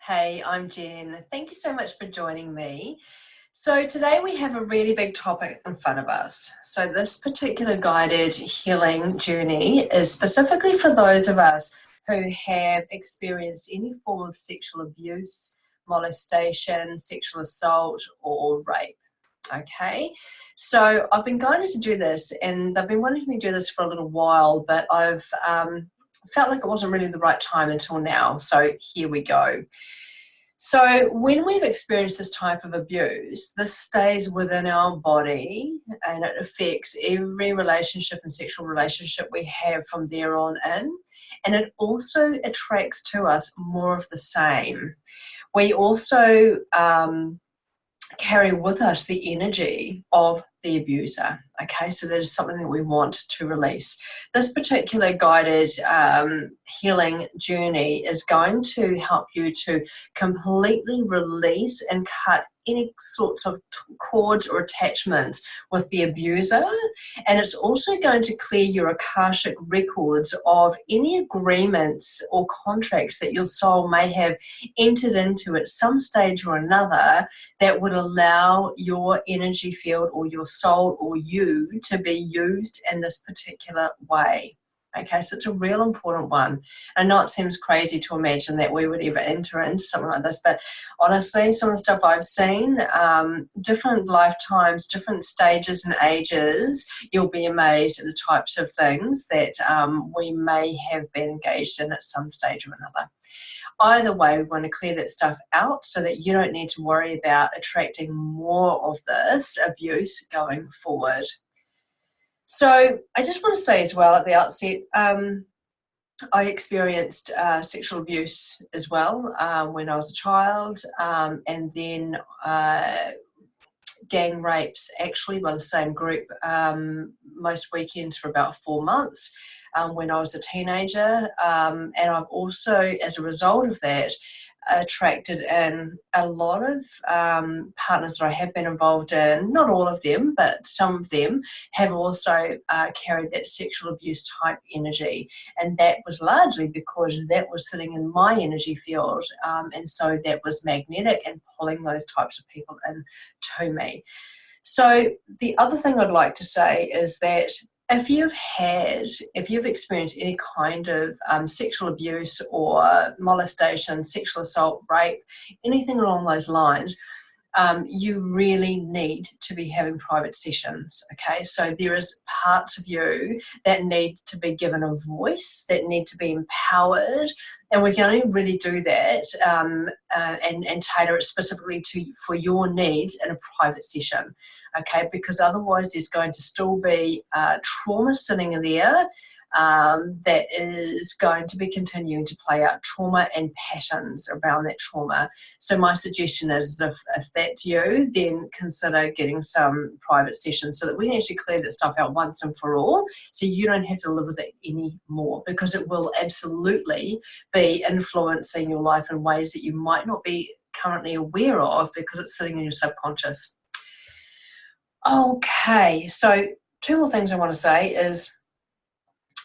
Hey, I'm Jen. Thank you so much for joining me. So today we have a really big topic in front of us. So this particular guided healing journey is specifically for those of us who have experienced any form of sexual abuse, molestation, sexual assault, or rape. Okay, so I've been guided to do this, and I've been wanting me to do this for a little while, but I've felt like it wasn't really the right time until now. So here we go. So when we've experienced this type of abuse, this stays within our body and it affects every relationship and sexual relationship we have from there on in. And it also attracts to us more of the same. We also carry with us the energy of the abuser. Okay, so that is something that we want to release. This particular guided healing journey is going to help you to completely release and cut any sorts of cords or attachments with the abuser, and it's also going to clear your Akashic records of any agreements or contracts that your soul may have entered into at some stage or another that would allow your energy field or your soul or you to be used in this particular way. Okay, so it's a real important one. I know it seems crazy to imagine that we would ever enter into something like this, but honestly, some of the stuff I've seen, different lifetimes, different stages and ages, you'll be amazed at the types of things that we may have been engaged in at some stage or another. Either way, we want to clear that stuff out so that you don't need to worry about attracting more of this abuse going forward. So I just want to say as well at the outset, I experienced sexual abuse as well when I was a child, and then gang rapes actually by the same group most weekends for about 4 months when I was a teenager. And I've also, as a result of that, attracted in a lot of partners that I have been involved in. Not all of them, but some of them have also carried that sexual abuse type energy, and that was largely because that was sitting in my energy field, and so that was magnetic and pulling those types of people in to me. So the other thing I'd like to say is that if you've experienced any kind of sexual abuse or molestation, sexual assault, rape, anything along those lines, you really need to be having private sessions, okay? So there is parts of you that need to be given a voice, that need to be empowered, and we can only really do that and tailor it specifically for your needs in a private session, okay? Because otherwise there's going to still be trauma sitting in there that is going to be continuing to play out, trauma and patterns around that trauma. So my suggestion is if that's you, then consider getting some private sessions so that we can actually clear that stuff out once and for all, so you don't have to live with it anymore, because it will absolutely be influencing your life in ways that you might not be currently aware of because it's sitting in your subconscious. Okay, so 2 more things I want to say is,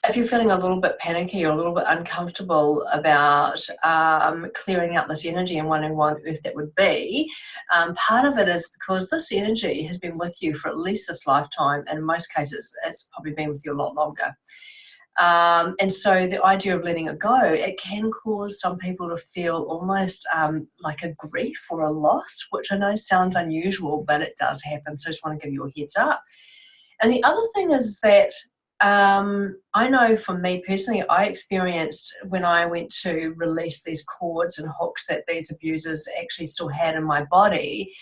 if you're feeling a little bit panicky or a little bit uncomfortable about clearing out this energy and wondering why on earth that would be, part of it is because this energy has been with you for at least this lifetime, and in most cases it's probably been with you a lot longer. And so the idea of letting it go, it can cause some people to feel almost like a grief or a loss, which I know sounds unusual, but it does happen. So I just want to give you a heads up. And the other thing is that I know for me personally, I experienced when I went to release these cords and hooks that these abusers actually still had in my body,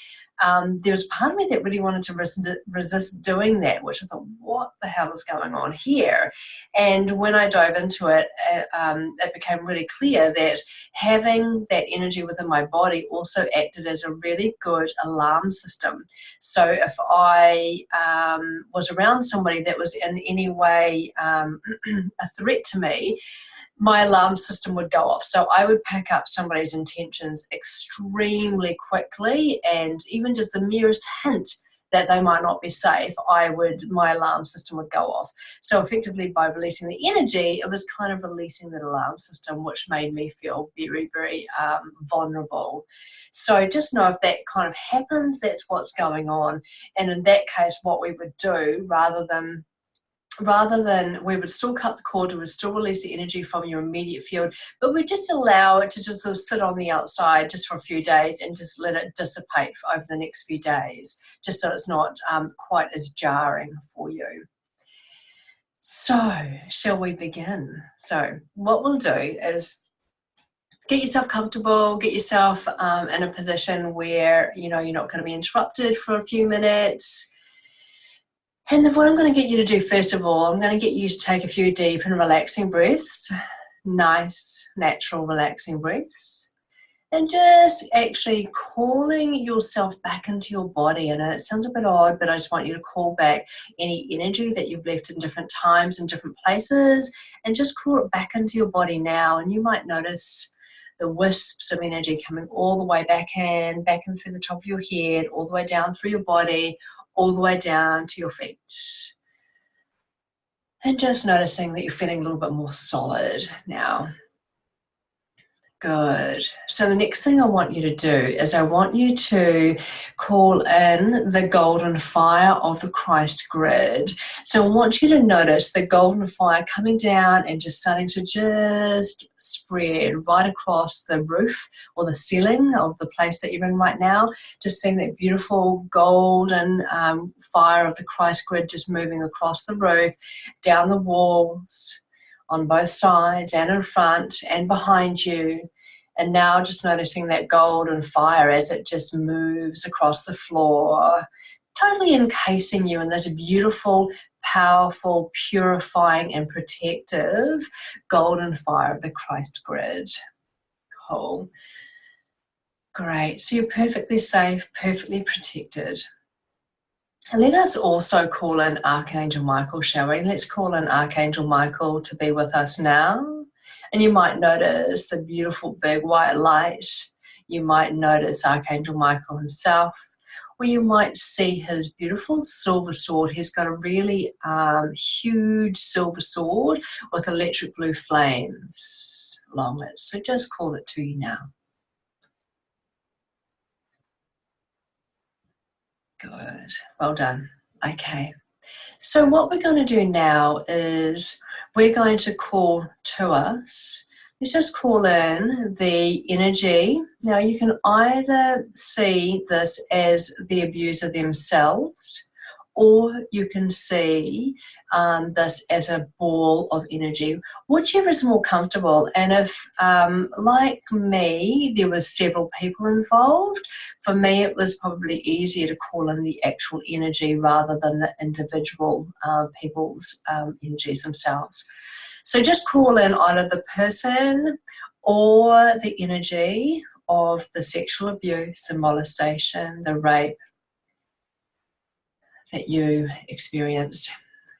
there was part of me that really wanted to resist doing that, which I thought, what the hell is going on here? And when I dove into it, it became really clear that having that energy within my body also acted as a really good alarm system. So if I was around somebody that was in any way a threat to me, my alarm system would go off. So I would pick up somebody's intentions extremely quickly, and even just the merest hint that they might not be safe, my alarm system would go off. So effectively, by releasing the energy, it was kind of releasing that alarm system, which made me feel very, very vulnerable. So just know if that kind of happens, that's what's going on. And in that case, what we would do, rather than we would still cut the cord, we would still release the energy from your immediate field, but we just allow it to just sort of sit on the outside just for a few days and just let it dissipate over the next few days, just so it's not quite as jarring for you. So, shall we begin? So, what we'll do is get yourself comfortable, get yourself in a position where, you're not going to be interrupted for a few minutes. And then what I'm going to get you to do, first of all, I'm going to get you to take a few deep and relaxing breaths, nice, natural, relaxing breaths, and just actually calling yourself back into your body. And it sounds a bit odd, but I just want you to call back any energy that you've left in different times and different places, and just call it back into your body now. And you might notice the wisps of energy coming all the way back in through the top of your head, all the way down through your body, all the way down to your feet. And just noticing that you're feeling a little bit more solid now. Good. So the next thing I want you to do is I want you to call in the golden fire of the Christ grid. So I want you to notice the golden fire coming down and just starting to just spread right across the roof or the ceiling of the place that you're in right now. Just seeing that beautiful golden fire of the Christ grid just moving across the roof, down the walls, on both sides and in front and behind you. And now just noticing that golden fire as it just moves across the floor, totally encasing you in this beautiful, powerful, purifying and protective golden fire of the Christ grid. Cool. Great. So you're perfectly safe, perfectly protected. Let us also call in Archangel Michael, shall we? Let's call in Archangel Michael to be with us now. And you might notice the beautiful big white light. You might notice Archangel Michael himself, or you might see his beautiful silver sword. He's got a really huge silver sword with electric blue flames along it. So just call it to you now. Good. Well done. Okay. So what we're going to do now is we're going to call to us. Let's just call in the energy. Now you can either see this as the abuser themselves, or you can see this as a ball of energy, whichever is more comfortable. And if, like me, there was several people involved, for me it was probably easier to call in the actual energy rather than the individual people's energies themselves. So just call in either the person or the energy of the sexual abuse, the molestation, the rape that you experienced.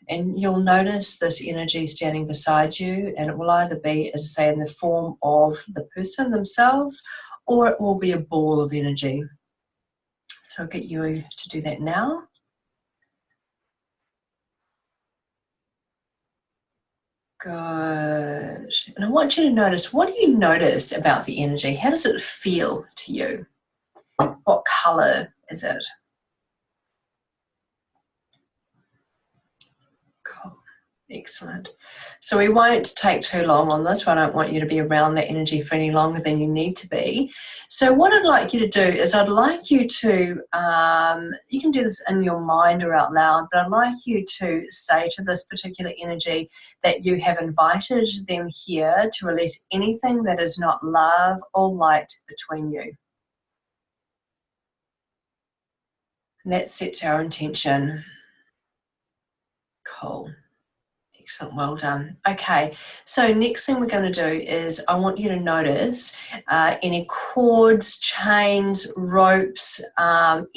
And you'll notice this energy standing beside you, and it will either be, as I say, in the form of the person themselves, or it will be a ball of energy. So I'll get you to do that now. Good. And I want you to notice, what do you notice about the energy? How does it feel to you? What color is it? Cool. Excellent. So we won't take too long on this. I don't want you to be around that energy for any longer than you need to be. So what I'd like you to do is I'd like you to, you can do this in your mind or out loud, but I'd like you to say to this particular energy that you have invited them here to release anything that is not love or light between you. And that sets our intention. Cool. Excellent, well done. Okay, so next thing we're going to do is I want you to notice any cords, chains, ropes,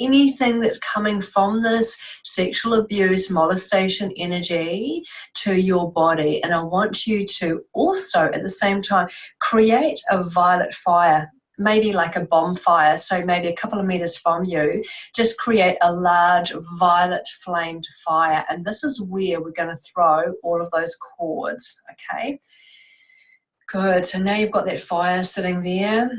anything that's coming from this sexual abuse, molestation energy to your body. And I want you to also, at the same time, create a violet fire maybe like a bonfire, so maybe a couple of meters from you, just create a large violet flamed fire. And this is where we're going to throw all of those cords, okay? Good, so now you've got that fire sitting there.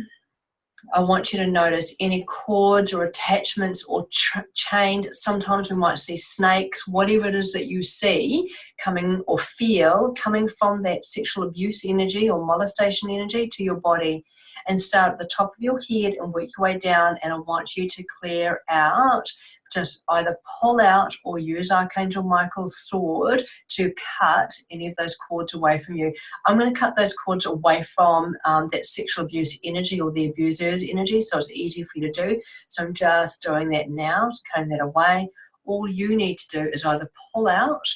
I want you to notice any cords or attachments or chains. Sometimes we might see snakes, whatever it is that you see coming or feel coming from that sexual abuse energy or molestation energy to your body. And start at the top of your head and work your way down. And I want you to clear out, just either pull out or use Archangel Michael's sword to cut any of those cords away from you. I'm going to cut those cords away from that sexual abuse energy or the abuser's energy, so it's easy for you to do. So I'm just doing that now, cutting that away. All you need to do is either pull out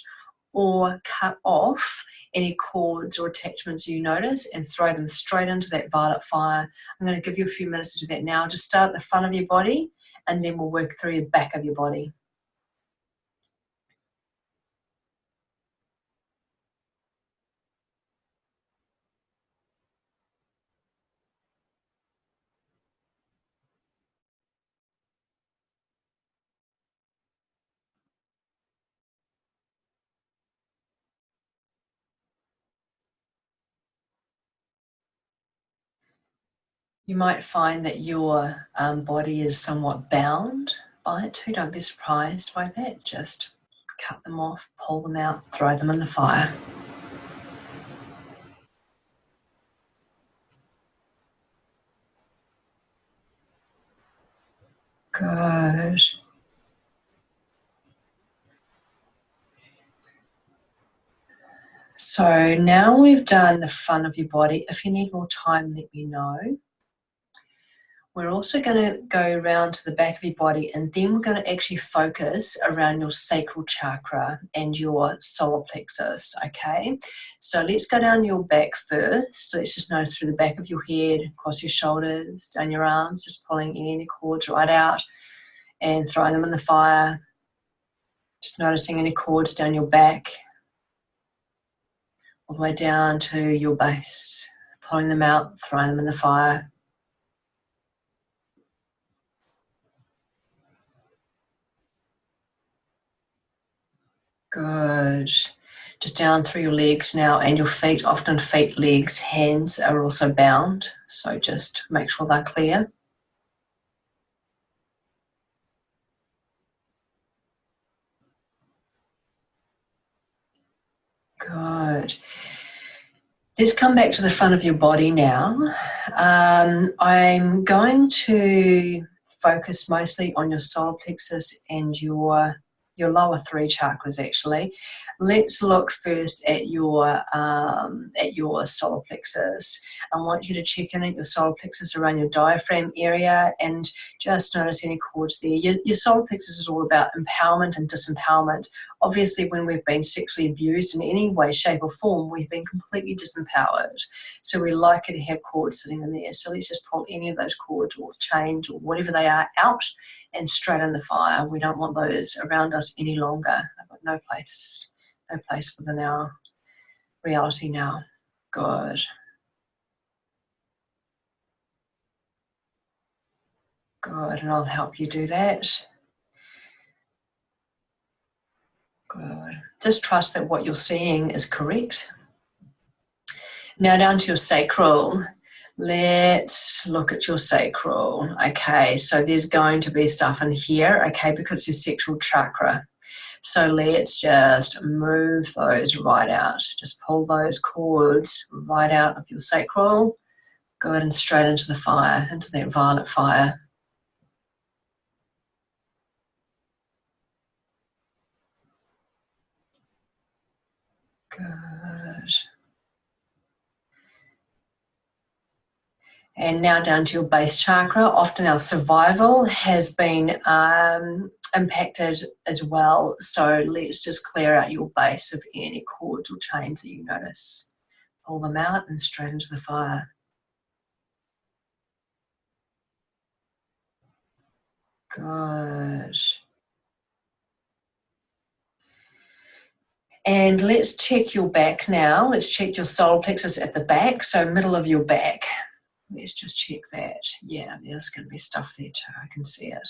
or cut off any cords or attachments you notice and throw them straight into that violet fire. I'm going to give you a few minutes to do that now. Just start at the front of your body and then we'll work through the back of your body. You might find that your body is somewhat bound by it too. Don't be surprised by that. Just cut them off, pull them out, throw them in the fire. Good. So now we've done the front of your body. If you need more time, let me know. We're also going to go around to the back of your body, and then we're going to actually focus around your sacral chakra and your solar plexus, okay? So let's go down your back first. Let's just notice through the back of your head, across your shoulders, down your arms, just pulling any cords right out and throwing them in the fire. Just noticing any cords down your back, all the way down to your base, pulling them out, throwing them in the fire. Good. Just down through your legs now and your feet. Often feet, legs, hands are also bound. So just make sure they're clear. Good. Let's come back to the front of your body now. I'm going to focus mostly on your solar plexus and your lower three chakras, actually. Let's look first at your solar plexus. I want you to check in at your solar plexus around your diaphragm area and just notice any cords there. Your solar plexus is all about empowerment and disempowerment. Obviously, when we've been sexually abused in any way, shape or form, we've been completely disempowered. So we like it to have cords sitting in there. So let's just pull any of those cords or chains or whatever they are out and straight in the fire. We don't want those around us any longer. I've got no place within our reality now. Good. Good, and I'll help you do that. Good. Just trust that what you're seeing is correct. Now down to your sacral. Let's look at your sacral. Okay, so there's going to be stuff in here, okay, because it's your sexual chakra. So let's just move those right out. Just pull those cords right out of your sacral. Go ahead and straight into the fire, into that violet fire. Good. And now down to your base chakra. Often our survival has been impacted as well. So let's just clear out your base of any cords or chains that you notice. Pull them out and straight into the fire. Good. And let's check your back now. Let's check your solar plexus at the back, so middle of your back. Let's just check that. Yeah, there's going to be stuff there too. I can see it.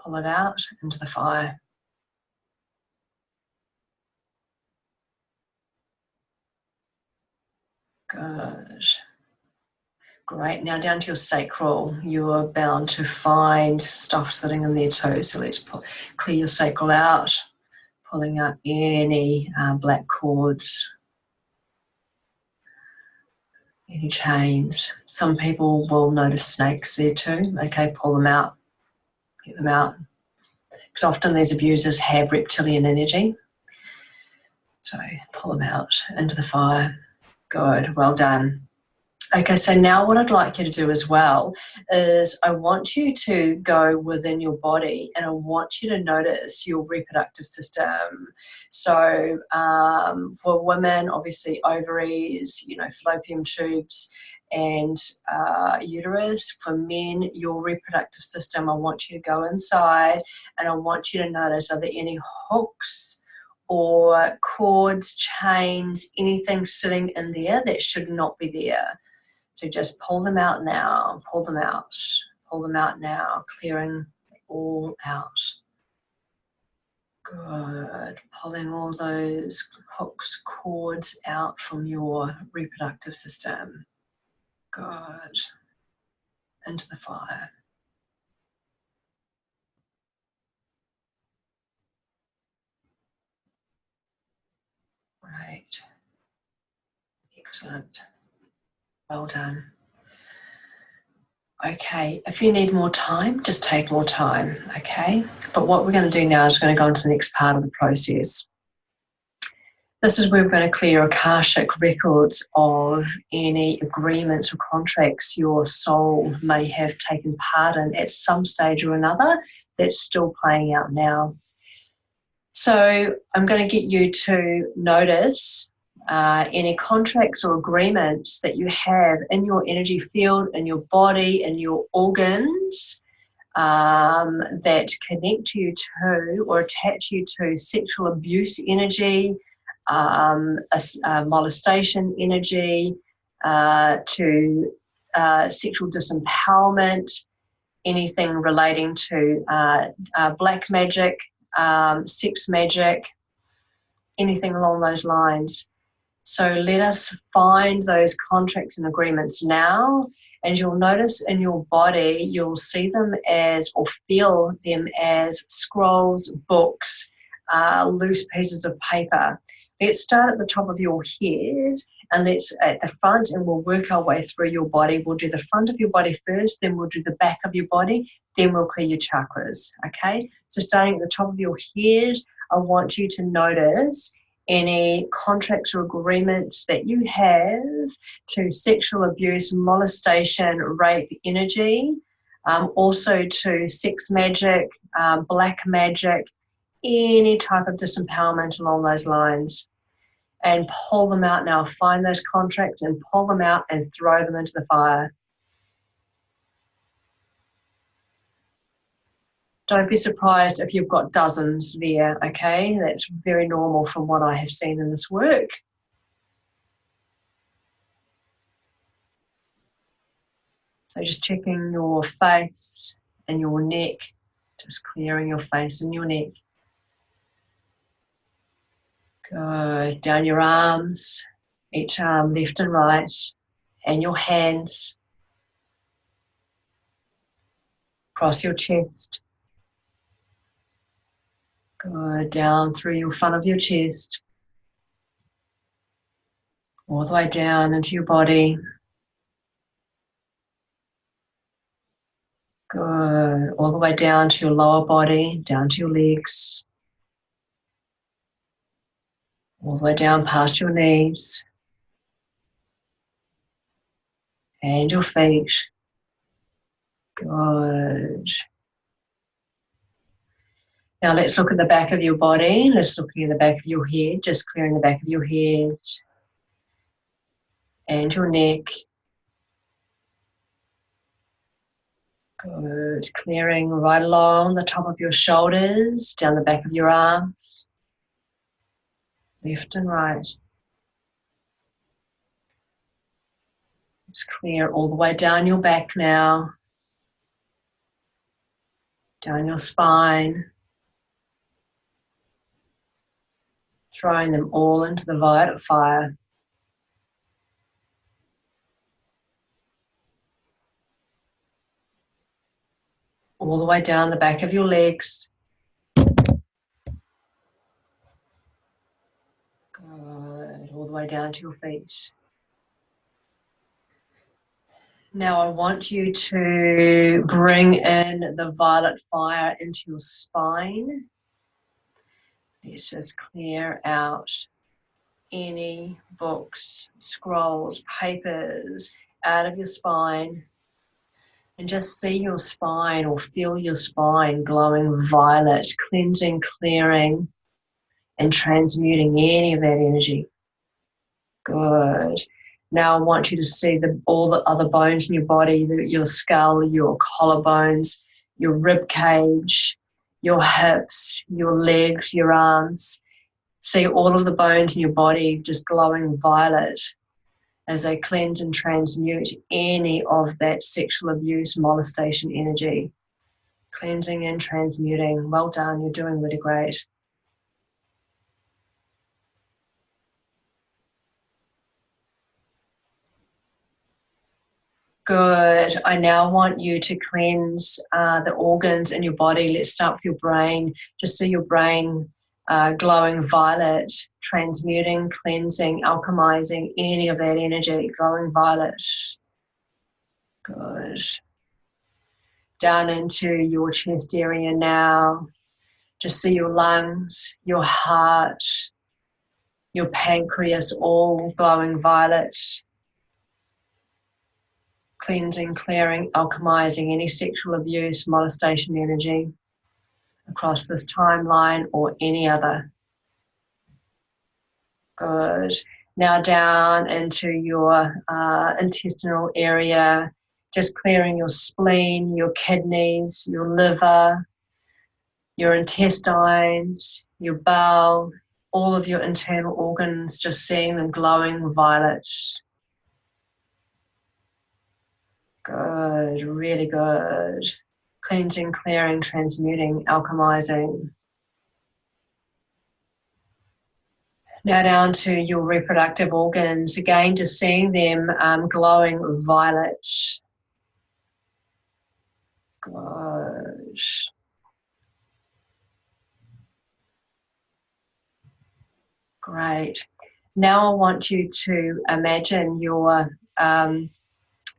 Pull it out into the fire. Good. Great. Now down to your sacral. You're bound to find stuff sitting in there too. So let's clear your sacral out, pulling out any black cords, any chains. Some people will notice snakes there too. Okay, pull them out, get them out. Because often these abusers have reptilian energy. So pull them out into the fire. Good, well done. Okay, so now what I'd like you to do as well is I want you to go within your body and I want you to notice your reproductive system. So for women, obviously ovaries, fallopian tubes and uterus. For men, your reproductive system, I want you to go inside and I want you to notice, are there any hooks or cords, chains, anything sitting in there that should not be there? So just pull them out now, pull them out now, clearing it all out. Good. Pulling all those hooks, cords out from your reproductive system. Good. Into the fire. Right. Excellent. Well done. Okay, if you need more time, just take more time, okay? But what we're going to do now is we're going to go into the next part of the process. This is where we're going to clear Akashic records of any agreements or contracts your soul may have taken part in at some stage or another that's still playing out now. So I'm going to get you to notice any contracts or agreements that you have in your energy field, in your body, in your organs that connect you to or attach you to sexual abuse energy, molestation energy, to sexual disempowerment, anything relating to black magic, sex magic, anything along those lines. So let us find those contracts and agreements now, and you'll notice in your body, you'll see them as, or feel them as, scrolls, books, loose pieces of paper. Let's start at the top of your head, and let's at the front, and we'll work our way through your body. We'll do the front of your body first, then we'll do the back of your body, then we'll clear your chakras, okay? So starting at the top of your head, I want you to notice any contracts or agreements that you have to sexual abuse, molestation, rape energy, also to sex magic, black magic, any type of disempowerment along those lines. And pull them out now. Find those contracts and pull them out and throw them into the fire. Don't be surprised if you've got dozens there, okay? That's very normal from what I have seen in this work. So just checking your face and your neck, just clearing your face and your neck. Good. Down your arms, each arm left and right, and your hands. Across your chest. Good. Down through your front of your chest. All the way down into your body. Good. All the way down to your lower body, down to your legs. All the way down past your knees. And your feet. Good. Now let's look at the back of your body. Let's look at the back of your head, just clearing the back of your head. And your neck. Good. Clearing right along the top of your shoulders, down the back of your arms. Left and right. Just clear all the way down your back now, down your spine, throwing them all into the violet fire. All the way down the back of your legs. Good. All the way down to your feet. Now I want you to bring in the violet fire into your spine. Let's just clear out any books, scrolls, papers out of your spine. And just see your spine or feel your spine glowing violet, cleansing, clearing, and transmuting any of that energy. Good. Now I want you to see all the other bones in your body, your skull, your collarbones, your rib cage, your hips, your legs, your arms. See all of the bones in your body just glowing violet as they cleanse and transmute any of that sexual abuse, molestation energy. Cleansing and transmuting. Well done, you're doing really great. Good. I now want you to cleanse the organs in your body. Let's start with your brain. Just see your brain glowing violet, transmuting, cleansing, alchemizing any of that energy, glowing violet. Good. Down into your chest area now. Just see your lungs, your heart, your pancreas all glowing violet. Cleansing, clearing, alchemizing any sexual abuse, molestation energy across this timeline or any other. Good. Now down into your intestinal area, just clearing your spleen, your kidneys, your liver, your intestines, your bowel, all of your internal organs, just seeing them glowing violet. Good, really good. Cleansing, clearing, transmuting, alchemizing. Now down to your reproductive organs. Again, just seeing them glowing violet. Good. Great. Now I want you to imagine your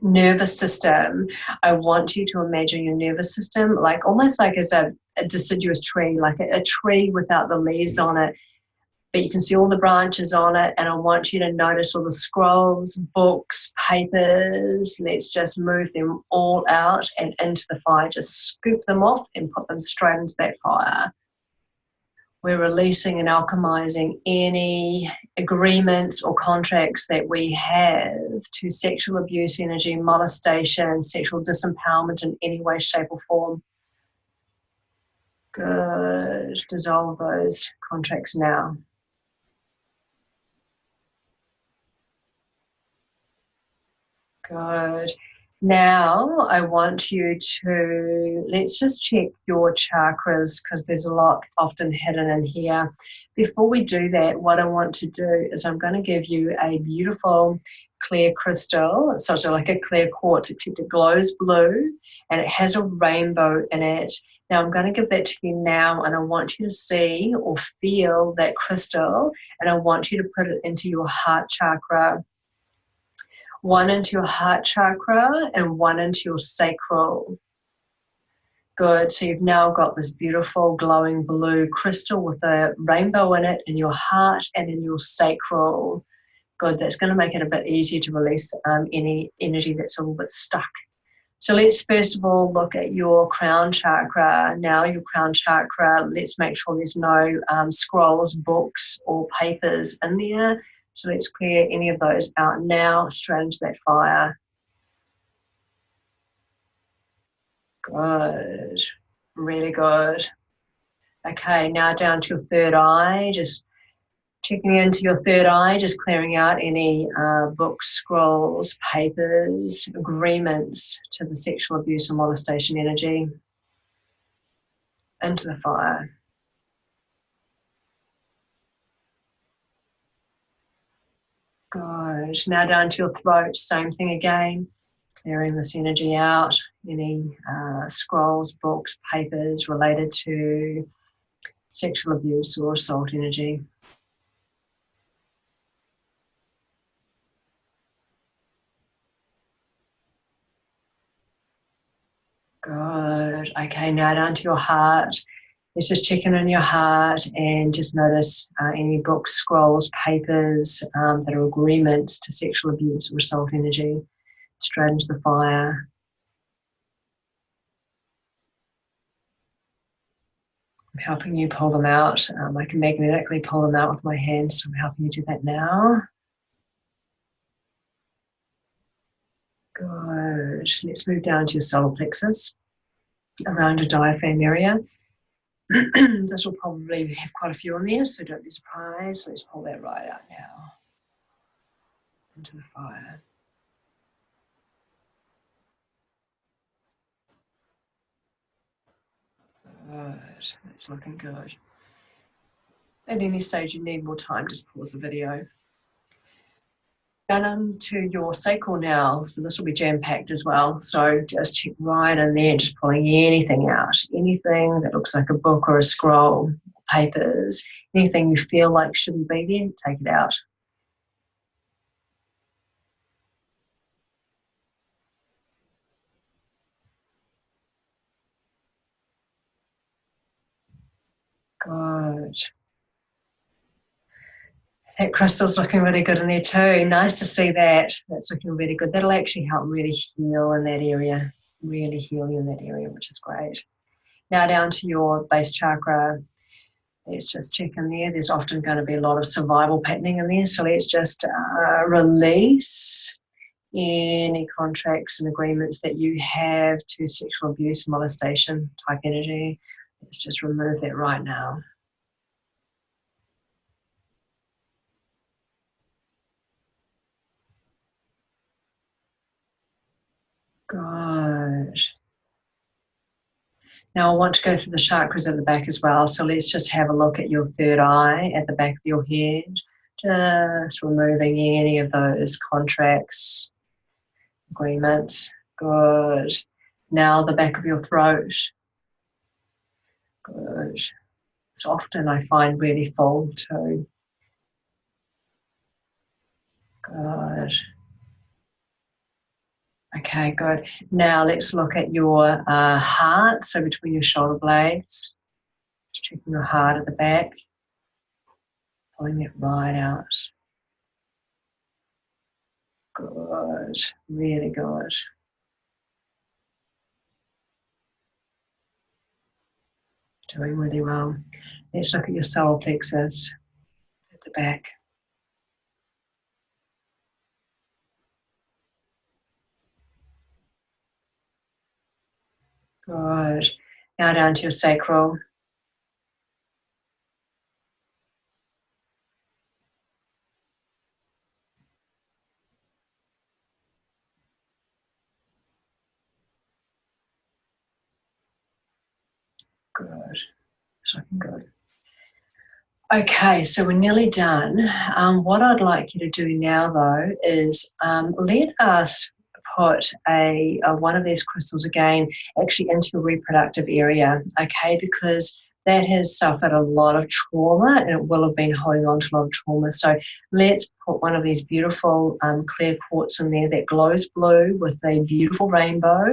nervous system. I want you to imagine your nervous system like almost like as a deciduous tree, like a tree without the leaves on it, but you can see all the branches on it. And I want you to notice all the scrolls, books, papers. Let's just move them all out and into the fire. Just scoop them off and put them straight into that fire. We're releasing and alchemizing any agreements or contracts that we have to sexual abuse energy, molestation, sexual disempowerment in any way, shape, or form. Good. Dissolve those contracts now. Good. Now I want you to, let's just check your chakras because there's a lot often hidden in here. Before we do that, what I want to do is I'm going to give you a beautiful clear crystal. It's sort of like a clear quartz, except it glows blue and it has a rainbow in it. Now I'm going to give that to you now, and I want you to see or feel that crystal, and I want you to put it into your heart chakra. One into your heart chakra and one into your sacral. Good. So you've now got this beautiful glowing blue crystal with a rainbow in it in your heart and in your sacral. Good. That's going to make it a bit easier to release any energy that's a little bit stuck. So let's first of all look at your crown chakra. Now your crown chakra, let's make sure there's no scrolls, books or papers in there. So let's clear any of those out now, straight into that fire. Good. Really good. Okay, now down to your third eye. Just Checking into your third eye, just clearing out any books, scrolls, papers, agreements to the sexual abuse and molestation energy. Into the fire. Good. Now down to your throat, same thing again. Clearing this energy out. Any scrolls, books, papers related to sexual abuse or assault energy. Good. Okay, now down to your heart. Let's just check in on your heart and just notice any books, scrolls, papers that are agreements to sexual abuse or assault energy. Straight into the fire. I'm helping you pull them out. I can magnetically pull them out with my hands, so I'm helping you do that now. Good. Let's move down to your solar plexus, around your diaphragm area. This will probably have quite a few on there, so don't be surprised. Let's pull that right out now. Into the fire. Good. That's looking good. At any stage you need more time, just pause the video. Down to your sacral now, so this will be jam-packed as well. So just check right in there, just pulling anything out, anything that looks like a book or a scroll, papers, anything you feel like shouldn't be there, take it out. Good. That crystal's looking really good in there too. Nice to see that. That's looking really good. That'll actually help really heal in that area, really heal you in that area, which is great. Now down to your base chakra. Let's just check in there. There's often going to be a lot of survival patterning in there. So let's just release any contracts and agreements that you have to sexual abuse, molestation type energy. Let's just remove that right now. Good. Now I want to go through the chakras at the back as well. So let's just have a look at your third eye at the back of your head. Just removing any of those contracts, agreements. Good. Now the back of your throat. Good. It's often I find really full too. Good. Okay, good. Now let's look at your heart, so between your shoulder blades. Just checking your heart at the back. Pulling it right out. Good. Really good. Doing really well. Let's look at your solar plexus at the back. Good. Now down to your sacral. Good. It's looking good. Okay, so we're nearly done. What I'd like you to do now, though, is let us put one of these crystals again actually into your reproductive area, okay, because that has suffered a lot of trauma and it will have been holding on to a lot of trauma. So let's put one of these beautiful clear quartz in there that glows blue with a beautiful rainbow.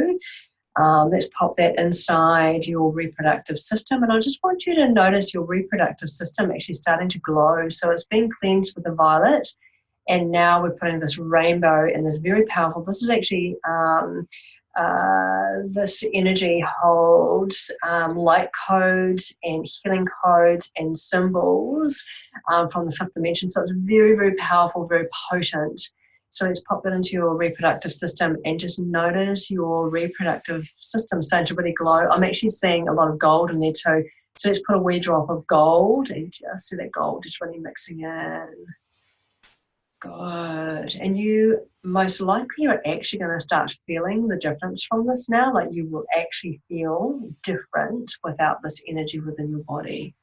Let's pop that inside your reproductive system, and I just want you to notice your reproductive system actually starting to glow. So it's been cleansed with the violet, and now we're putting this rainbow in this very powerful, this is actually, this energy holds light codes and healing codes and symbols from the fifth dimension. So it's very, very powerful, very potent. So let's pop that into your reproductive system and just notice your reproductive system starting to really glow. I'm actually seeing a lot of gold in there too. So let's put a wee drop of gold and just see that gold just really mixing in. Good. And you most likely are actually going to start feeling the difference from this now. Like you will actually feel different without this energy within your body.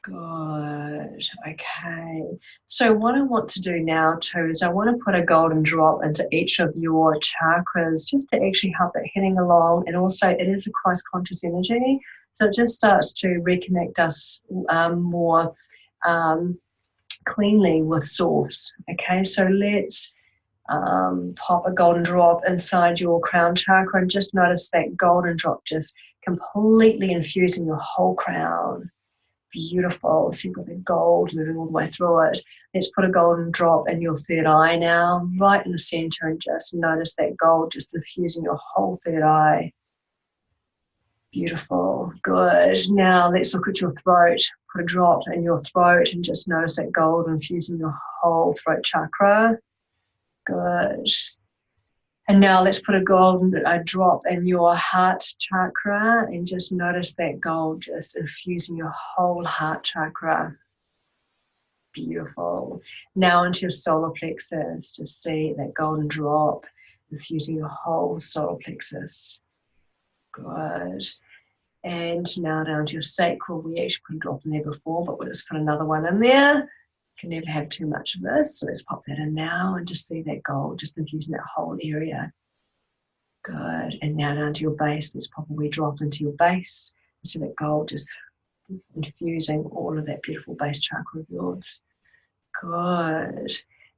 Good. Okay. So what I want to do now too is I want to put a golden drop into each of your chakras just to actually help it heading along. And also it is a Christ conscious energy. So it just starts to reconnect us more cleanly with source. Okay. So let's pop a golden drop inside your crown chakra and just notice that golden drop just completely infusing your whole crown. Beautiful. So you've got the gold moving all the way through it. Let's put a golden drop in your third eye now, right in the center, and just notice that gold just infusing your whole third eye. Beautiful. Good. Now let's look at your throat. Put a drop in your throat and just notice that gold infusing your whole throat chakra. Good. And now let's put a golden drop in your heart chakra and just notice that gold just infusing your whole heart chakra. Beautiful. Now into your solar plexus, just see that golden drop infusing your whole solar plexus. Good. And now down to your sacral. We actually put a drop in there before, but we'll just put another one in there. Can never have too much of this, so let's pop that in now and just see that gold just infusing that whole area. Good. And now down to your base. Let's pop a wee drop into your base and see that gold just infusing all of that beautiful base chakra of yours. Good.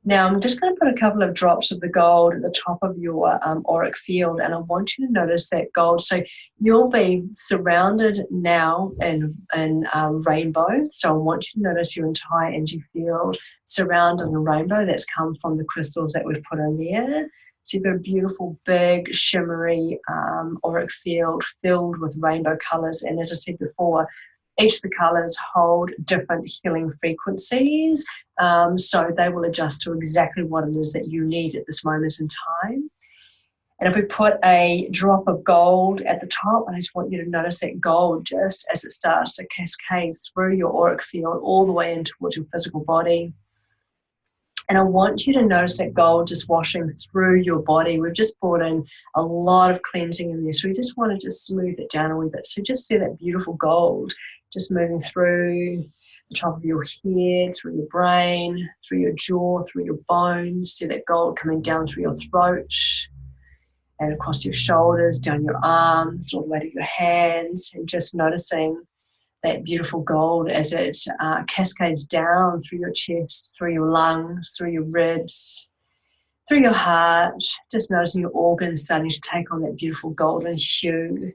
Now I'm just going to put a couple of drops of the gold at the top of your auric field, and I want you to notice that gold. So you'll be surrounded now in rainbow. So I want you to notice your entire energy field surrounded in a rainbow that's come from the crystals that we've put in there. So you've got a beautiful, big, shimmery auric field filled with rainbow colors. And as I said before, each of the colors hold different healing frequencies. So they will adjust to exactly what it is that you need at this moment in time. And if we put a drop of gold at the top, I just want you to notice that gold just as it starts to cascade through your auric field all the way in towards your physical body. And I want you to notice that gold just washing through your body. We've just brought in a lot of cleansing in there. So we just want to just smooth it down a wee bit. So just see that beautiful gold just moving through the top of your head, through your brain, through your jaw, through your bones. See that gold coming down through your throat and across your shoulders, down your arms, all the way to your hands. And just noticing that beautiful gold as it cascades down through your chest, through your lungs, through your ribs, through your heart. Just noticing your organs starting to take on that beautiful golden hue,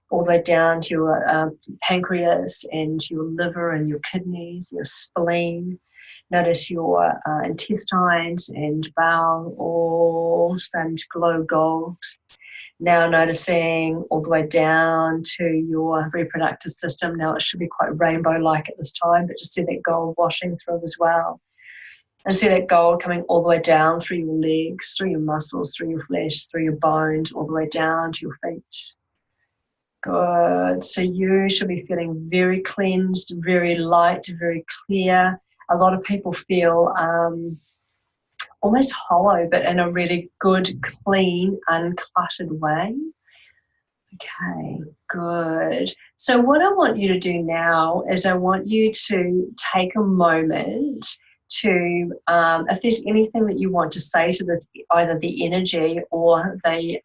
all the way down to your pancreas and your liver and your kidneys, your spleen. Notice your intestines and bowel all starting to glow gold. Now noticing all the way down to your reproductive system. Now it should be quite rainbow-like at this time, but just see that gold washing through as well. And see that gold coming all the way down through your legs, through your muscles, through your flesh, through your bones, all the way down to your feet. Good. So you should be feeling very cleansed, very light, very clear. A lot of people feel almost hollow, but in a really good, clean, uncluttered way. Okay, good. So what I want you to do now is I want you to take a moment to, if there's anything that you want to say to this, either the energy or the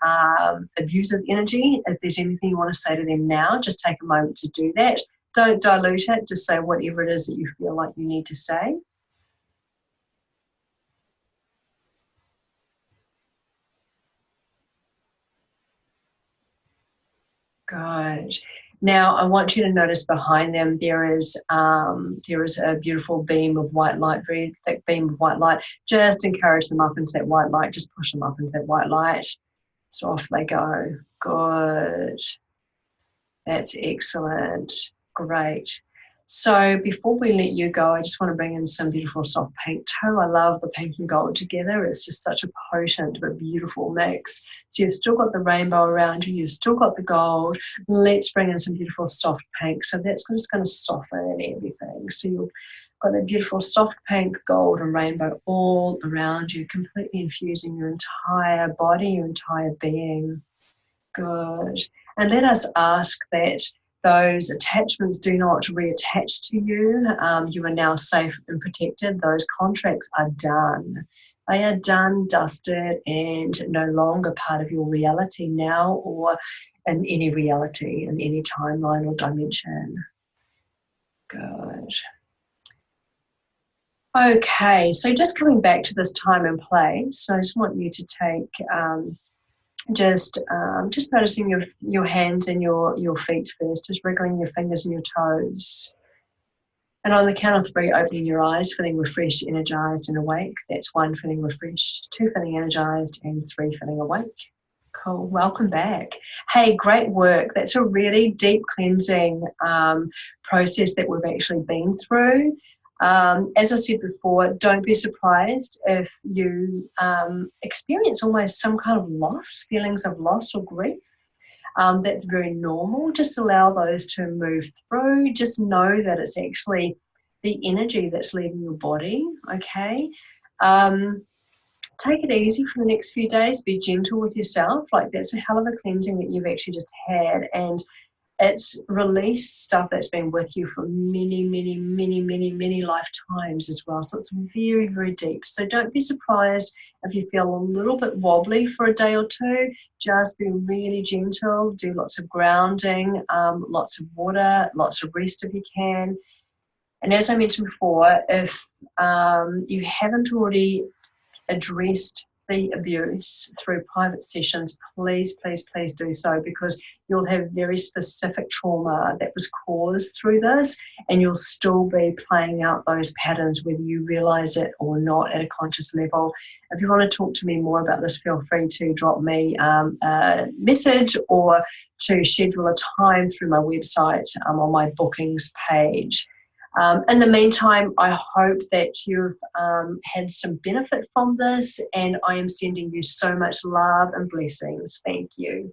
abusive energy, if there's anything you want to say to them now, just take a moment to do that. Don't dilute it, just say whatever it is that you feel like you need to say. Good. Now I want you to notice behind them there is a beautiful beam of white light, very thick beam of white light. Just encourage them up into that white light. Just push them up into that white light. So off they go. Good. That's excellent. Great. So before we let you go, I just want to bring in some beautiful soft pink too. I love the pink and gold together. It's just such a potent but beautiful mix. So you've still got the rainbow around you, you've still got the gold. Let's bring in some beautiful soft pink. So that's just going to soften everything. So you've got that beautiful soft pink, gold and rainbow all around you, completely infusing your entire body, your entire being. Good. And let us ask that those attachments do not reattach to you. You are now safe and protected. Those contracts are done. They are done, dusted, and no longer part of your reality now or in any reality, in any timeline or dimension. Good. Okay, so just coming back to this time and place, I just want you to take just noticing your hands and your feet first, just wriggling your fingers and your toes. And on the count of 3, opening your eyes, feeling refreshed, energized, and awake. That's 1, feeling refreshed, 2, feeling energized, and 3, feeling awake. Cool. Welcome back. Hey, great work. That's a really deep cleansing process that we've actually been through. As I said before, don't be surprised if you experience almost some kind of loss, feelings of loss or grief. That's very normal. Just allow those to move through. Just know that it's actually the energy that's leaving your body, okay? Take it easy for the next few days. Be gentle with yourself. Like, that's a hell of a cleansing that you've actually just had. And it's released stuff that's been with you for many, many, many, many, many lifetimes as well. So it's very, very deep. So don't be surprised if you feel a little bit wobbly for a day or two. Just be really gentle. Do lots of grounding, lots of water, lots of rest if you can. And as I mentioned before, if you haven't already addressed the abuse through private sessions, please, please, please do so, because you'll have very specific trauma that was caused through this, and you'll still be playing out those patterns whether you realize it or not at a conscious level. If you want to talk to me more about this, feel free to drop me a message or to schedule a time through my website on my bookings page. In the meantime, I hope that you've had some benefit from this, and I am sending you so much love and blessings. Thank you.